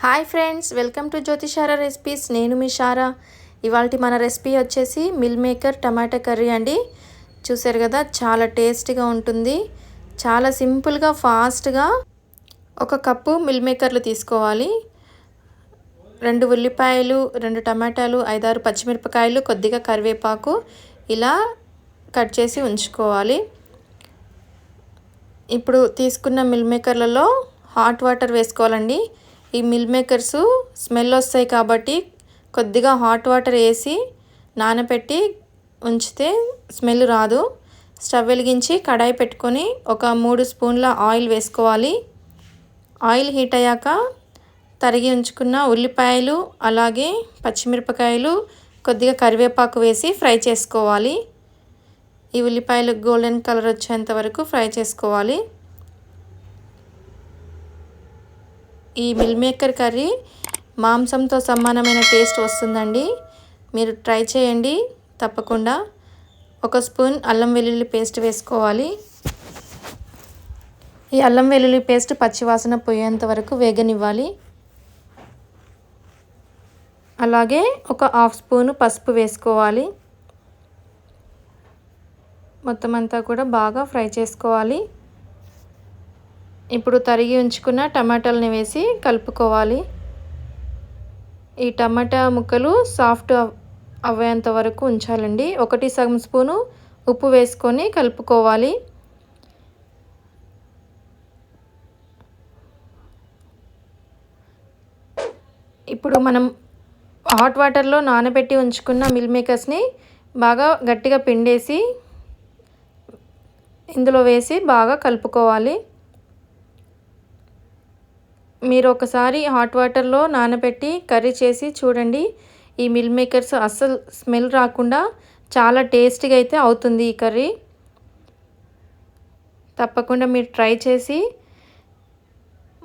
Hi friends, welcome to Jyothishara recipes. నేను మీ షారా. ఇవాల్టి మన రెసిపీ వచ్చేసి మిల్ మేకర్ టమాటా కర్రీ అండి. చూసారు కదా, చాలా టేస్టీగా ఉంటుంది. చాలా సింపుల్గా ఫాస్ట్గా. ఒక కప్పు మిల్ మేకర్లు తీసుకోవాలి. 2 ఉల్లిపాయలు, 2 టమాటాలు, 5-6 పచ్చిమిరపకాయలు, కొద్దిగా కరివేపాకు ఇలా కట్ చేసి ఉంచుకోవాలి. ఇప్పుడు తీసుకున్న మిల్ మేకర్లలో హాట్ వాటర్ వేసుకోవాలండి. ఈ మిల్ మేకర్స్ స్మెల్ వస్తాయి కాబట్టి కొద్దిగా హాట్ వాటర్ వేసి నానబెట్టి ఉంచితే స్మెల్ రాదు. స్టవ్ వెలిగించి కడాయి పెట్టుకొని ఒక 3 స్పూన్ల ఆయిల్ వేసుకోవాలి. ఆయిల్ హీట్ అయ్యాక తరిగి ఉంచుకున్న ఉల్లిపాయలు, అలాగే పచ్చిమిరపకాయలు, కొద్దిగా కరివేపాకు వేసి ఫ్రై చేసుకోవాలి. ఈ ఉల్లిపాయలు గోల్డెన్ కలర్ వచ్చేంత వరకు ఫ్రై చేసుకోవాలి. ఈ మిల్ మేకర్ కర్రీ మాంసంతో సమానమైన టేస్ట్ వస్తుందండి. మీరు ట్రై చేయండి తప్పకుండా. 1 స్పూన్ అల్లం వెల్లుల్లి పేస్ట్ వేసుకోవాలి. ఈ అల్లం వెల్లుల్లి పేస్ట్ పచ్చివాసన పోయేంత వరకు వేగనివ్వాలి. అలాగే ఒక 1/2 స్పూన్ పసుపు వేసుకోవాలి. మొత్తం అంతా కూడా బాగా ఫ్రై చేసుకోవాలి. ఇప్పుడు తరిగి ఉంచుకున్న టమాటాలని వేసి కలుపుకోవాలి. ఈ టమాటా ముక్కలు సాఫ్ట్ అవ్వేంత వరకు ఉంచాలండి. 1 స్పూను ఉప్పు వేసుకొని కలుపుకోవాలి. ఇప్పుడు మనం హాట్ వాటర్లో నానబెట్టి ఉంచుకున్న మిల్ మేకర్స్ని బాగా గట్టిగా పిండేసి ఇందులో వేసి బాగా కలుపుకోవాలి. మీరు ఒకసారి హాట్ వాటర్లో నానబెట్టి కర్రీ చేసి చూడండి. ఈ మిల్ మేకర్స్ అస్సలు స్మెల్ రాకుండా చాలా టేస్టీగా అయితే అవుతుంది ఈ కర్రీ. తప్పకుండా మీరు ట్రై చేసి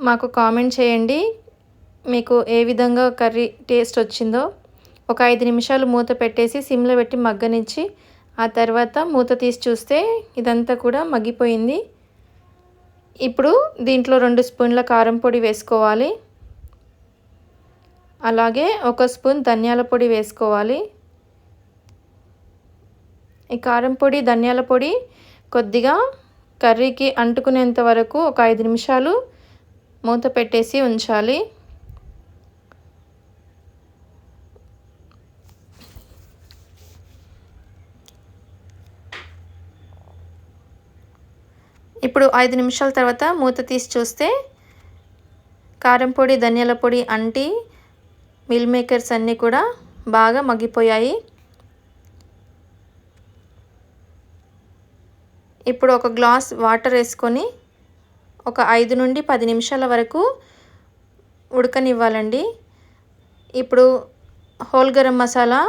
మాకు కామెంట్ చేయండి మీకు ఏ విధంగా కర్రీ టేస్ట్ వచ్చిందో. ఒక 5 నిమిషాలు మూత పెట్టేసి సిమ్లో పెట్టి మగ్గనిచ్చి ఆ తర్వాత మూత తీసి చూస్తే ఇదంతా కూడా మగ్గిపోయింది. ఇప్పుడు దీంట్లో 2 స్పూన్ల కారం పొడి వేసుకోవాలి. అలాగే 1 స్పూన్ ధనియాల పొడి వేసుకోవాలి. ఈ కారం పొడి, ధనియాల పొడి కొద్దిగా కర్రీకి అంటుకునేంత వరకు ఒక 5 నిమిషాలు మూత పెట్టేసి ఉంచాలి. ఇప్పుడు 5 నిమిషాల తర్వాత మూత తీసి చూస్తే కారం పొడి, ధనియాల పొడి అంటి మిల్ మేకర్స్ అన్నీ కూడా బాగా మగ్గిపోయాయి. ఇప్పుడు ఒక గ్లాస్ వాటర్ వేసుకొని ఒక 5 నుండి 10 నిమిషాల వరకు ఉడకనివ్వాలండి. ఇప్పుడు హోల్ గరం మసాలా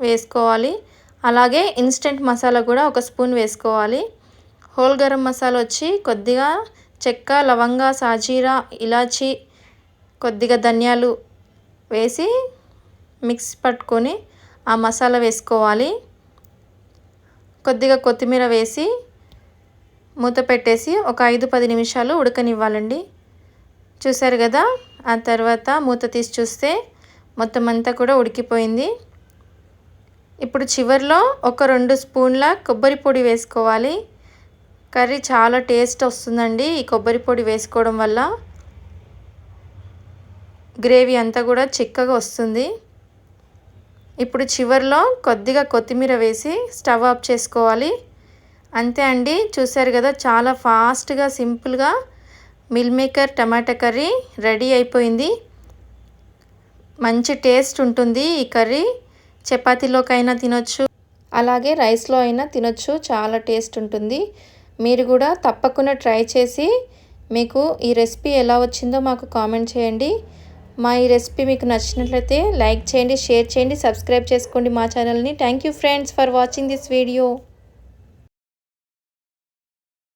వేసుకోవాలి. అలాగే ఇన్స్టెంట్ మసాలా కూడా 1 స్పూన్ వేసుకోవాలి. హోల్ గరం మసాలా వచ్చి కొద్దిగా చెక్క, లవంగా, సాజీరా, ఇలాచి, కొద్దిగా ధనియాలు వేసి మిక్స్ పట్టుకొని ఆ మసాలా వేసుకోవాలి. కొద్దిగా కొత్తిమీర వేసి మూత పెట్టేసి ఒక 5-10 నిమిషాలు ఉడకనివ్వాలండి. చూసారు కదా, ఆ తర్వాత మూత తీసి చూస్తే మొత్తం అంతా కూడా ఉడికిపోయింది. ఇప్పుడు చివరిలో ఒక 2 స్పూన్ల కొబ్బరి పొడి వేసుకోవాలి. కర్రీ చాలా టేస్ట్ వస్తుందండి ఈ కొబ్బరి పొడి వేసుకోవడం వల్ల. గ్రేవీ అంతా కూడా చిక్కగా వస్తుంది. ఇప్పుడు చివరిలో కొద్దిగా కొత్తిమీర వేసి స్టవ్ ఆఫ్ చేసుకోవాలి. అంతే అండి, చూసారు కదా, చాలా ఫాస్ట్గా సింపుల్గా మిల్ మేకర్ టమాటా కర్రీ రెడీ అయిపోయింది. మంచి టేస్ట్ ఉంటుంది ఈ కర్రీ. చపాతీలోకైనా తినొచ్చు, అలాగే రైస్లో అయినా తినొచ్చు. చాలా టేస్ట్ ఉంటుంది. మీరు కూడా తప్పకుండా ట్రై చేసి మీకు ఈ రెసిపీ ఎలా వచ్చిందో మాకు కామెంట్ చేయండి. మా ఈ రెసిపీ మీకు నచ్చినట్లయితే లైక్ చేయండి, షేర్ చేయండి, సబ్స్క్రైబ్ చేసుకోండి మా ఛానల్ని. Thank you friends for watching this video.